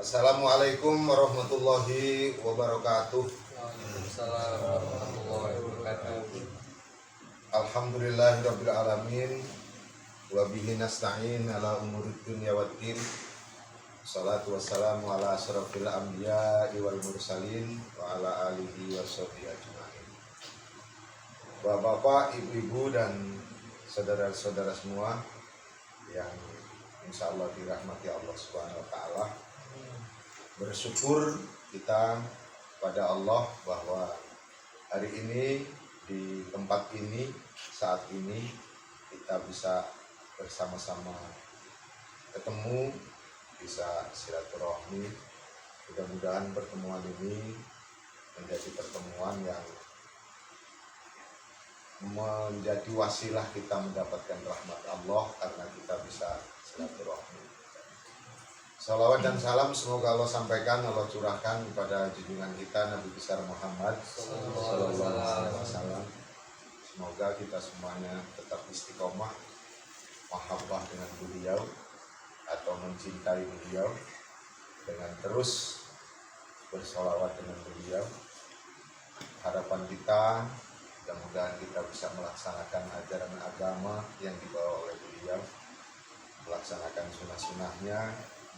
Assalamualaikum warahmatullahi wabarakatuh. Waalaikumsalam warahmatullahi wabarakatuh. Alhamdulillahirabbil alamin wa bihi nasta'in ala umurid dunya waddin. Shalatu wassalamu ala asyrafil anbiya'i wal mursalin wa ala alihi washabihi ajmain. Bapak-bapak, ibu-ibu dan saudara-saudara semua yang insyaallah dirahmati Allah Subhanahu wa taala. Bersyukur kita pada Allah bahwa hari ini di tempat ini, saat ini kita bisa bersama-sama ketemu, bisa silaturahmi. Mudah-mudahan pertemuan ini menjadi pertemuan yang menjadi wasilah kita mendapatkan rahmat Allah karena kita bisa silaturahmi. Salawat dan salam semoga Allah sampaikan, Allah curahkan kepada junjungan kita Nabi besar Muhammad sallallahu alaihi wasallam. Semoga kita semuanya tetap istiqomah, mahabbah dengan beliau atau mencintai beliau dengan terus bersolawat dengan beliau. Harapan kita mudah-mudahan kita bisa melaksanakan ajaran agama yang dibawa oleh beliau, melaksanakan sunnah-sunnahnya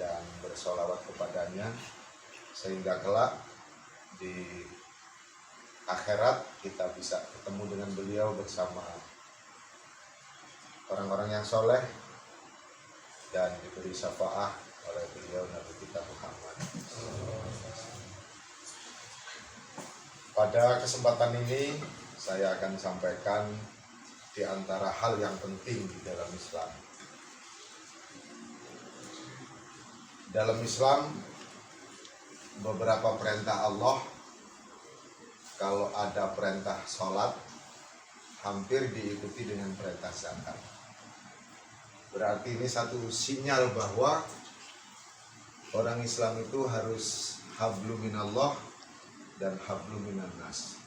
dan bersolawat kepadanya sehingga kelak di akhirat kita bisa ketemu dengan beliau bersama orang-orang yang soleh dan diberi syafaat oleh beliau Nabi kita Muhammad. Pada kesempatan ini saya akan sampaikan di antara hal yang penting di dalam Islam. Dalam Islam, beberapa perintah Allah, kalau ada perintah sholat, hampir diikuti dengan perintah zakat. Berarti ini satu sinyal bahwa orang Islam itu harus hablum minallah dan hablum minannas.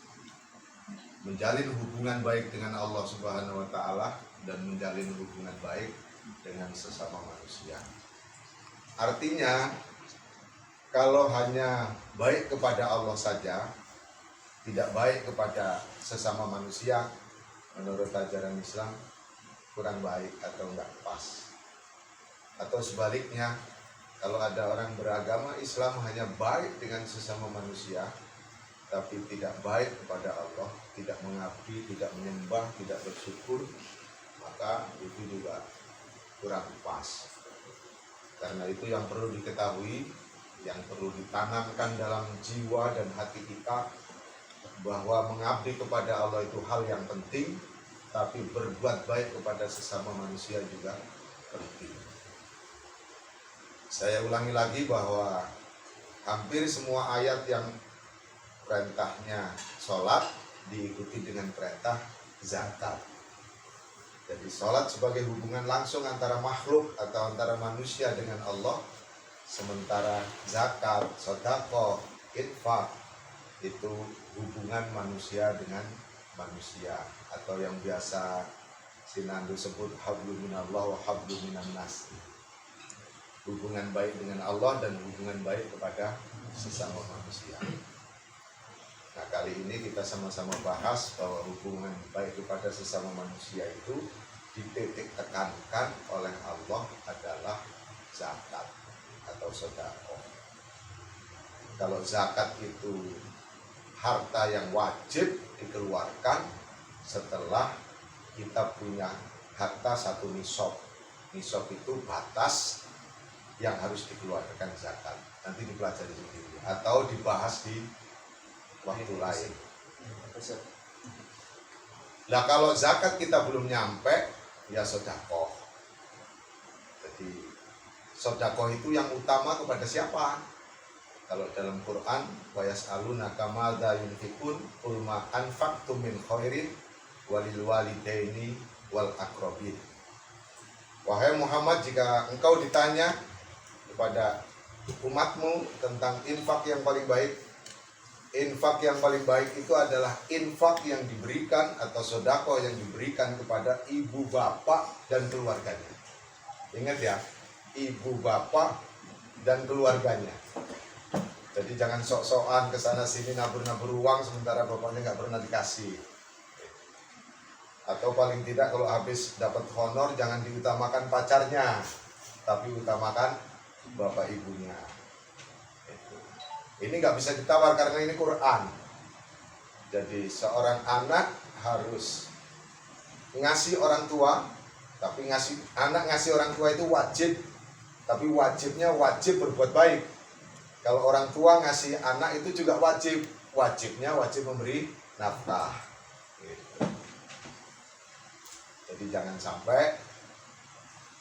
Menjalin hubungan baik dengan Allah Subhanahu wa taala dan menjalin hubungan baik dengan sesama manusia. Artinya, kalau hanya baik kepada Allah saja, tidak baik kepada sesama manusia, menurut ajaran Islam kurang baik atau enggak pas. Atau sebaliknya, kalau ada orang beragama Islam hanya baik dengan sesama manusia, tapi tidak baik kepada Allah, tidak mengabdi, tidak menyembah, tidak bersyukur, maka itu juga kurang pas. Karena itu yang perlu diketahui, yang perlu ditanamkan dalam jiwa dan hati kita, bahwa mengabdi kepada Allah itu hal yang penting, tapi berbuat baik kepada sesama manusia juga penting. Saya ulangi lagi bahwa hampir semua ayat yang perintahnya sholat diikuti dengan perintah zakat. Jadi sholat sebagai hubungan langsung antara makhluk atau antara manusia dengan Allah. Sementara zakat, sedekah, infak itu hubungan manusia dengan manusia. Atau yang biasa Sinandu sebut hablum minallah wa hablum minannas. Hubungan baik dengan Allah dan hubungan baik kepada sesama manusia. Nah, kali ini kita sama-sama bahas bahwa hubungan baik kepada sesama manusia itu dititik tekankan oleh Allah adalah zakat atau sedekah. Kalau zakat itu harta yang wajib dikeluarkan setelah kita punya harta satu nisab. Nisab itu batas yang harus dikeluarkan zakat. Nanti dipelajari sendiri atau dibahas di waktu lain. Nah, kalau zakat kita belum nyampe, ya sedekah. Jadi sedekah itu yang utama kepada siapa? Kalau dalam Quran, wa yas'alunaka madza yunfiqun qul ma anfaqtum min khairin walil walidaini wal aqrabin. Wahai Muhammad, jika engkau ditanya kepada umatmu tentang infak yang paling baik, infak yang paling baik itu adalah infak yang diberikan atau sedekah yang diberikan kepada ibu bapak dan keluarganya. Ingat ya, ibu bapak dan keluarganya. Jadi jangan sok-sokan ke sana sini nabur-nabur uang sementara bapaknya nggak pernah dikasih. Atau paling tidak kalau habis dapat honor jangan diutamakan pacarnya, tapi utamakan bapak ibunya. Ini nggak bisa ditawar karena ini Quran. Jadi seorang anak harus ngasih orang tua, tapi anak ngasih orang tua itu wajib, tapi wajibnya wajib berbuat baik. Kalau orang tua ngasih anak itu juga wajibnya wajib memberi nafkah. Gitu. Jadi jangan sampai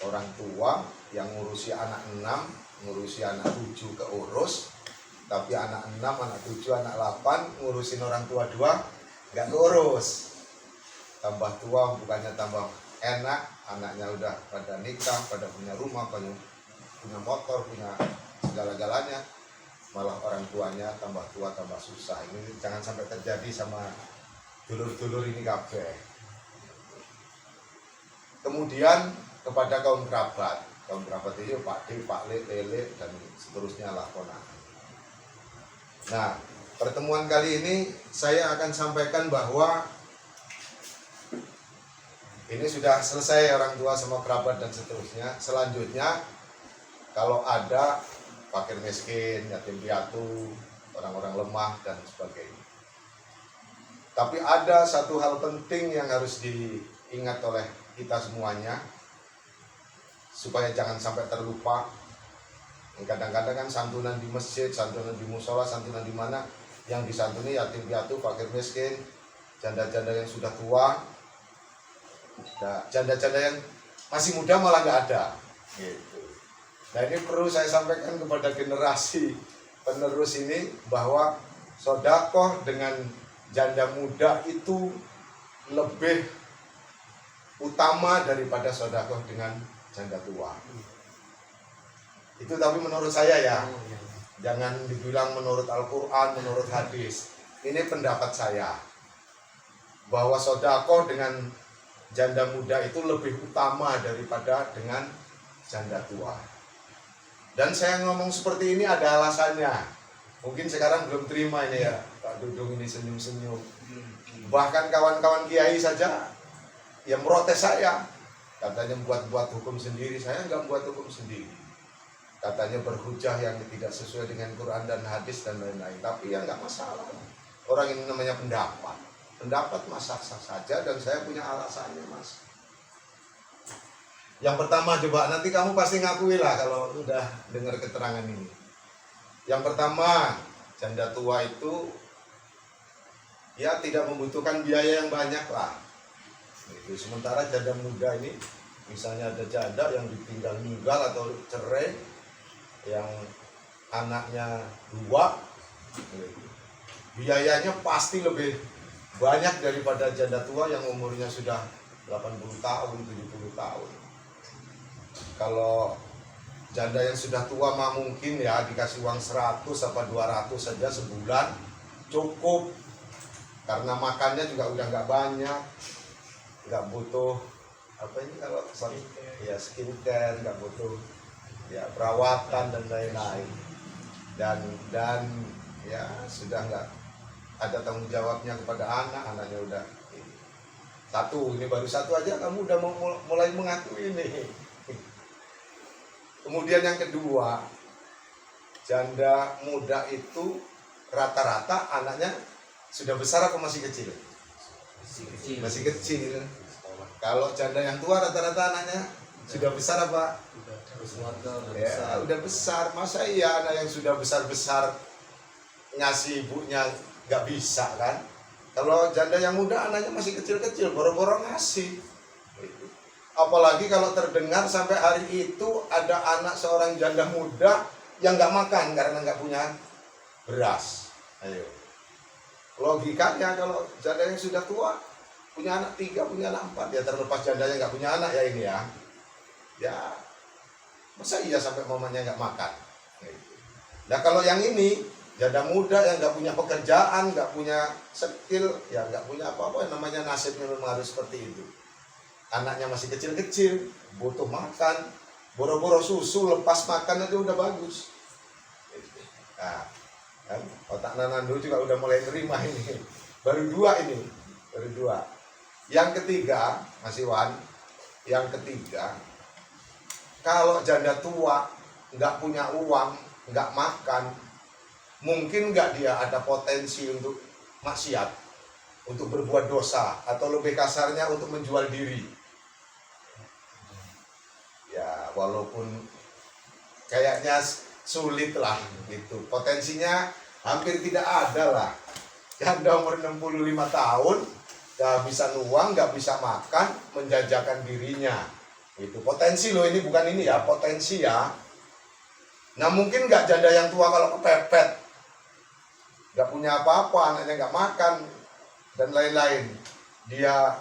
orang tua yang ngurusi anak 6, ngurusi anak 7 keurus, tapi anak 6, anak 7, anak 8 ngurusin orang tua 2 nggak keurus. Tambah tua bukannya tambah enak, anaknya udah pada nikah, pada punya rumah, punya motor, punya segala-galanya, malah orang tuanya tambah tua tambah susah. Ini jangan sampai terjadi sama dulur-dulur ini kabeh. Kemudian kepada kaum kerabat itu Pak D, Pak Le, Lele dan seterusnya lah ponakan. Nah, pertemuan kali ini saya akan sampaikan bahwa ini sudah selesai orang tua sama kerabat dan seterusnya. Selanjutnya kalau ada fakir miskin, yatim piatu, orang-orang lemah dan sebagainya. Tapi ada satu hal penting yang harus diingat oleh kita semuanya supaya jangan sampai terlupa. Kadang-kadang kan santunan di masjid, santunan di musola, santunan di mana yang disantuni yatim piatu, fakir miskin, janda-janda yang sudah tua, janda-janda yang masih muda malah nggak ada. Gitu. Nah ini perlu saya sampaikan kepada generasi penerus ini bahwa sedekah dengan janda muda itu lebih utama daripada sedekah dengan janda tua. Itu tapi menurut saya ya, jangan dibilang menurut Al-Quran, menurut hadis. Ini pendapat saya, bahwa sedekah dengan janda muda itu lebih utama daripada dengan janda tua. Dan saya ngomong seperti ini ada alasannya. Mungkin sekarang belum terima ini ya, Pak Dudung ini senyum-senyum. Bahkan kawan-kawan kiai saja yang protes saya, katanya buat hukum sendiri. Saya nggak buat hukum sendiri. Katanya berhujah yang tidak sesuai dengan Quran dan hadis dan lain-lain. Tapi ya nggak masalah. Orang ini namanya pendapat. Pendapat mas sah-sah saja dan saya punya alasannya mas. Yang pertama coba nanti kamu pasti ngakui lah kalau udah dengar keterangan ini. Yang pertama, janda tua itu ya tidak membutuhkan biaya yang banyak lah. Itu sementara janda muda ini misalnya ada janda yang ditinggal meninggal atau cerai, yang anaknya 2, biayanya pasti lebih banyak daripada janda tua yang umurnya sudah 80 tahun, 70 tahun. Kalau janda yang sudah tua mah mungkin ya dikasih uang 100 apa 200 saja sebulan cukup, karena makannya juga udah nggak banyak, nggak butuh apa ini kalau ya skincare, nggak butuh ya perawatan dan lain-lain, dan ya sudah nggak ada tanggung jawabnya kepada anaknya udah ini baru satu aja kamu udah mulai mengakui ini. Kemudian yang kedua, janda muda itu rata-rata anaknya sudah besar apa masih kecil? Masih kecil. Kalau janda yang tua rata-rata anaknya sudah besar apa? Ya, udah besar. Masa iya anak yang sudah besar-besar ngasih ibunya nggak bisa kan? Kalau janda yang muda anaknya masih kecil-kecil, boro-boro ngasih. Apalagi kalau terdengar sampai hari itu ada anak seorang janda muda yang nggak makan karena nggak punya beras. Ayo, logikanya kalau janda yang sudah tua punya anak 3, punya anak 4, ya terlepas jandanya nggak punya anak ya ini ya masa iya sampai momennya nggak makan. Nah kalau yang ini janda muda yang nggak punya pekerjaan, nggak punya skill, ya nggak punya apa-apa, namanya nasibnya memang harus seperti itu. Anaknya masih kecil-kecil, butuh makan, boro-boro susu lepas makan aja udah bagus. Nah, kan otak Nanando juga udah mulai terima ini. Baru 2 ini, baru 2. Yang ketiga, Mas Iwan, yang ketiga, kalau janda tua nggak punya uang, nggak makan, mungkin nggak dia ada potensi untuk maksiat, untuk berbuat dosa, atau lebih kasarnya untuk menjual diri. Ya, walaupun kayaknya sulit lah gitu, potensinya hampir tidak ada lah. Janda umur 65 tahun gak bisa nuang, gak bisa makan, menjajakan dirinya. Itu potensi loh, ini bukan ini ya, potensi ya. Nah mungkin gak janda yang tua kalau kepepet, gak punya apa-apa, anaknya gak makan dan lain-lain, dia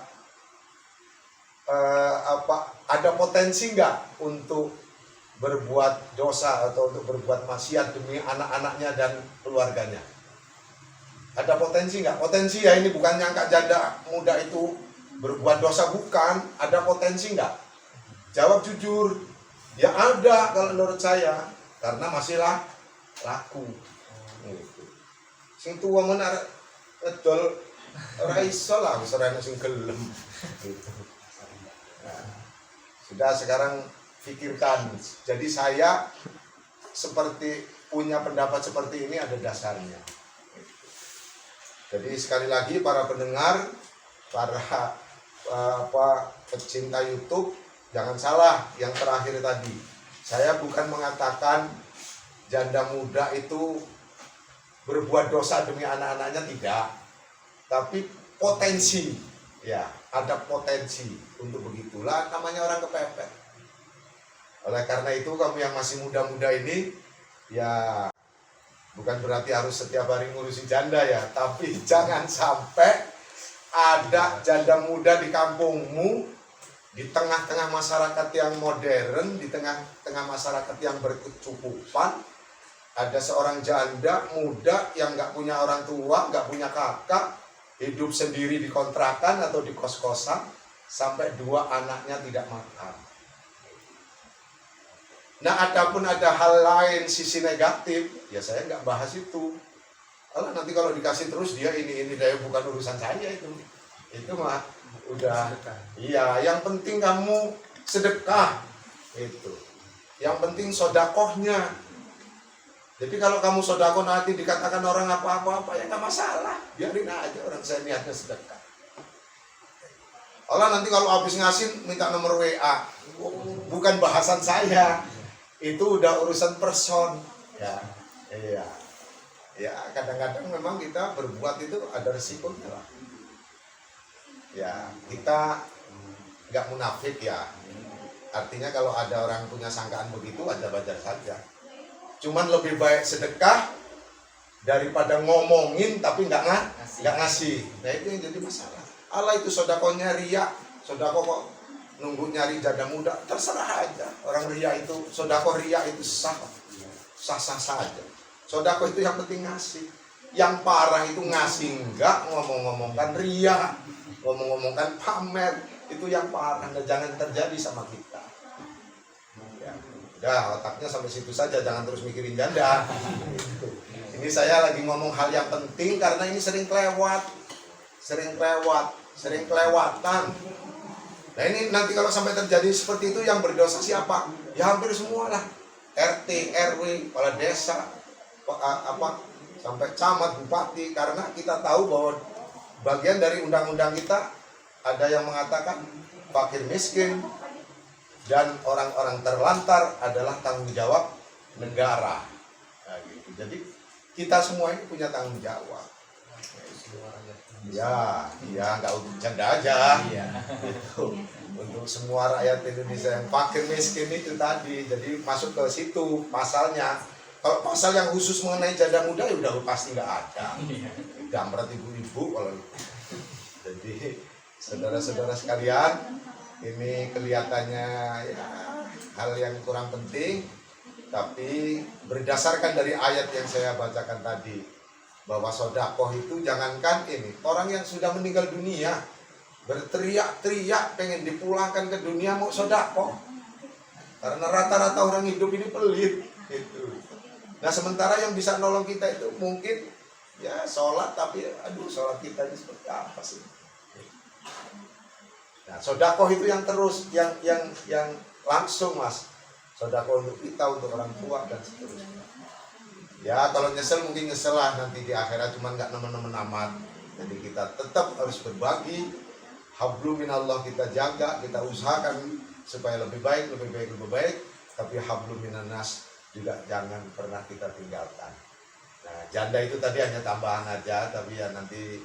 ada potensi nggak untuk berbuat dosa atau untuk berbuat maksiat demi anak-anaknya dan keluarganya? Ada potensi nggak? Potensi ya, ini bukan nyangka janda muda itu berbuat dosa, bukan. Ada potensi nggak? Jawab jujur. Ya ada kalau menurut saya, karena masih laku. Gitu. Sing tua menar edol ora iso lah, wis ora sing gelem. Gitu. Nah, sudah sekarang pikirkan. Jadi saya seperti punya pendapat seperti ini ada dasarnya. Jadi sekali lagi para pendengar, para pecinta YouTube, jangan salah yang terakhir tadi. Saya bukan mengatakan janda muda itu berbuat dosa demi anak-anaknya, tidak. Tapi potensi, ya ada potensi untuk begitulah, namanya orang kepepet. Oleh karena itu kamu yang masih muda-muda ini, ya bukan berarti harus setiap hari ngurusi janda ya, tapi jangan sampai ada janda muda di kampungmu, di tengah-tengah masyarakat yang modern, di tengah-tengah masyarakat yang berkecukupan, ada seorang janda muda yang nggak punya orang tua, nggak punya kakak, hidup sendiri di kontrakan atau di kos-kosan, sampai 2 anaknya tidak makan. Nah, adapun ada hal lain sisi negatif, ya saya nggak bahas itu. Kalau nanti kalau dikasih terus dia ini dia, bukan urusan saya itu mah udah. Iya, yang penting kamu sedekah itu. Yang penting sodakohnya. Jadi kalau kamu sodakoh nanti dikatakan orang apa-apa ya nggak masalah, biarin aja, orang saya niatnya sedekah. Allah nanti kalau habis ngasih minta nomor WA, bukan bahasan saya. Itu udah urusan person, ya, iya, ya kadang-kadang memang kita berbuat itu ada resikonya lah. Ya kita nggak munafik ya, artinya kalau ada orang punya sangkaan begitu wajar-wajar saja. Cuman lebih baik sedekah daripada ngomongin tapi nggak ngasih. Nah itu yang jadi masalah. Allah itu sodakohnya riya, sodakoh kok nunggu nyari janda muda, terserah aja. Orang ria itu, sodako ria itu sah saja. Sodako itu yang penting ngasih. Yang parah itu ngasih enggak, ngomong-ngomongkan ria, ngomong-ngomongkan pamer, itu yang parah. Nah, jangan terjadi sama kita. Ya, udah otaknya sampai situ saja, jangan terus mikirin janda. Gitu. Ini saya lagi ngomong hal yang penting karena ini sering kelewatan. Nah ini nanti kalau sampai terjadi seperti itu, yang berdosa siapa? Ya hampir semua lah. RT, RW, kepala desa, sampai camat, bupati. Karena kita tahu bahwa bagian dari undang-undang kita ada yang mengatakan fakir miskin dan orang-orang terlantar adalah tanggung jawab negara. Nah, gitu. Jadi kita semua ini punya tanggung jawab. Ya, nggak untuk janda aja. Gitu. Untuk semua rakyat Indonesia yang fakir miskin itu tadi, jadi masuk ke situ pasalnya. Kalau pasal yang khusus mengenai janda muda ya udah pasti nggak ada. Gambaran ibu-ibu kalau itu. Jadi saudara-saudara sekalian, ini kelihatannya ya hal yang kurang penting, tapi berdasarkan dari ayat yang saya bacakan tadi, bahwa sodakoh itu jangankan ini, orang yang sudah meninggal dunia berteriak-teriak pengen dipulangkan ke dunia mau sodakoh, karena rata-rata orang hidup ini pelit gitu. Nah sementara yang bisa nolong kita itu mungkin ya sholat, tapi aduh sholat kita ini seperti apa sih? Nah sodakoh itu yang terus, yang langsung mas. Sodakoh untuk kita, untuk orang tua dan seterusnya. Ya kalau nyesel mungkin nyesel lah nanti di akhirat, cuman nggak nemen-nemen amat. Jadi kita tetap harus berbagi. Hablum minallah kita jaga, kita usahakan supaya lebih baik. Tapi hablum minannas juga jangan pernah kita tinggalkan. Nah janda itu tadi hanya tambahan aja, tapi ya nanti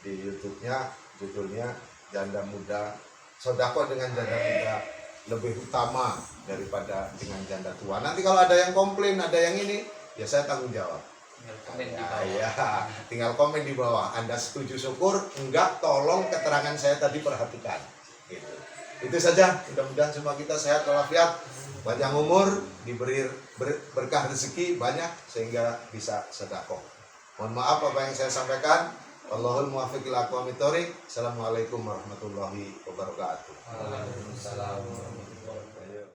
di YouTube-nya judulnya janda muda, sodakoh dengan janda muda lebih utama daripada dengan janda tua. Nanti kalau ada yang komplain, ada yang ini, ya saya tanggung jawab. Tinggal komen di bawah. Anda setuju syukur, enggak tolong keterangan saya tadi perhatikan. Gitu. Itu saja. Mudah-mudahan semua kita sehat walafiat, panjang umur, diberi berkah rezeki banyak sehingga bisa sedekah. Mohon maaf apa yang saya sampaikan. Wallahul muwaffiq ila aqwamit thoriq. Assalamualaikum warahmatullahi wabarakatuh. Waalaikumsalam warahmatullahi wabarakatuh.